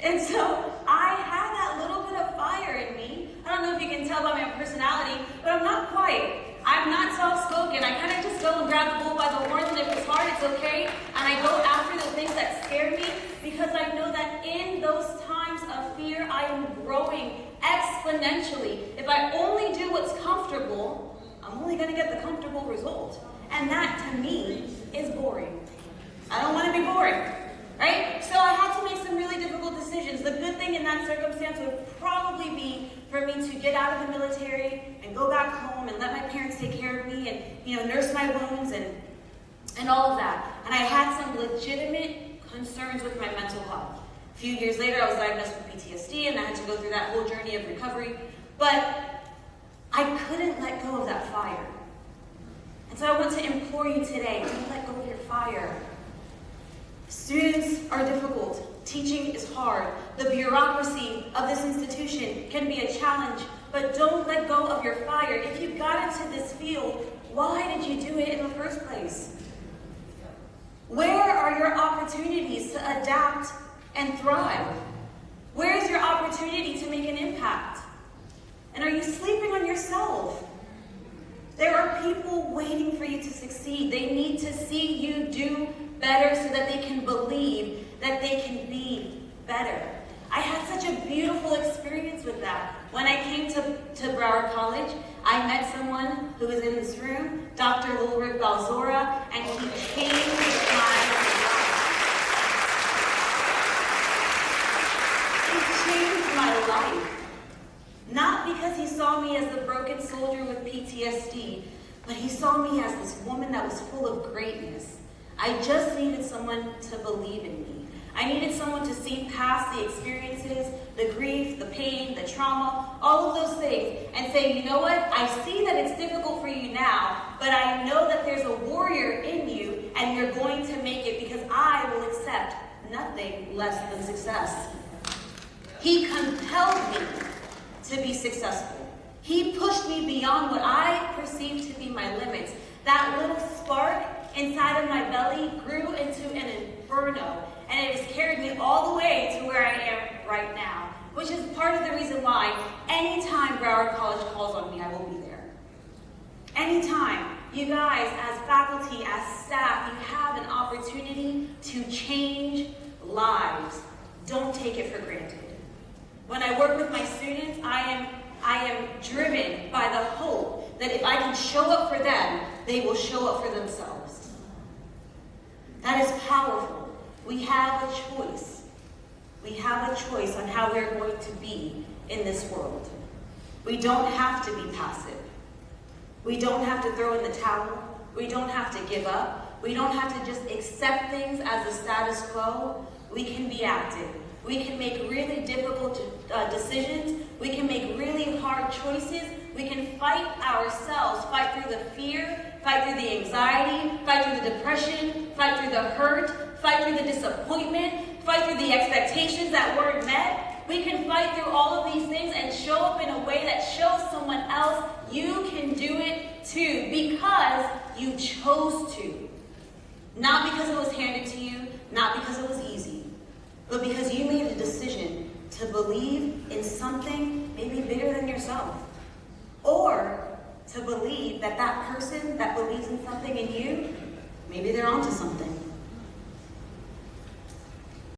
And so I had that little bit of fire in me. I don't know if you can tell by my personality, but I'm not quite. I'm not soft-spoken. I kind of just go and grab the bull by the horns, and if it's hard, it's okay. And I go after the things that scare me because I know that in those times of fear, I am growing exponentially. If I only do what's comfortable, I'm only going to get the comfortable result. And that, to me, is boring. I don't want to be boring, right? So I had to make some really difficult decisions. The good thing in that circumstance would probably be for me to get out of the military and go back home and let my parents take care of me and, nurse my wounds and all of that. And I had some legitimate concerns with my mental health. A few years later, I was diagnosed with PTSD, and I had to go through that whole journey of recovery. But I couldn't let go of that fire. And so I want to implore you today, don't let go of your fire. Students are difficult. Teaching is hard. The bureaucracy of this institution can be a challenge, but don't let go of your fire. If you got into this field, why did you do it in the first place? Where are your opportunities to adapt and thrive? Where's your opportunity to make an impact? And are you sleeping on yourself? There are people waiting for you to succeed. They need to see you do better so that they can believe that they can be better. I had such a beautiful experience with that. When I came to Broward College, I met someone who was in this room, Dr. Ulrich Balzora, and he changed my life. He changed my life. Not because he saw me as the broken soldier with PTSD, but he saw me as this woman that was full of greatness. I just needed someone to believe in me. I needed someone to see past the experiences, the grief, the pain, the trauma, all of those things, and say, you know what? I see that it's difficult for you now, but I know that there's a warrior in you, and you're going to make it because I will accept nothing less than success. He compelled me to be successful. He pushed me beyond what I perceived to be my limits. That little spark inside of my belly grew into an inferno, and it has carried me all the way to where I am right now, which is part of the reason why anytime Broward College calls on me, I will be there. Anytime you guys, as faculty, as staff, you have an opportunity to change lives, don't take it for granted. When I work with my students, I am driven by the hope that if I can show up for them, they will show up for themselves. That is powerful. We have a choice. We have a choice on how we're going to be in this world. We don't have to be passive. We don't have to throw in the towel. We don't have to give up. We don't have to just accept things as the status quo. We can be active. We can make really difficult decisions. We can make really hard choices. We can fight ourselves, fight through the fear, fight through the anxiety, fight through the depression, fight through the hurt, fight through the disappointment, fight through the expectations that weren't met. We can fight through all of these things and show up in a way that shows someone else you can do it too, because you chose to. Not because it was handed to you, not because it was easy, but because you made a decision to believe in something maybe bigger than yourself. Or to believe that that person that believes in something in you, maybe they're onto something.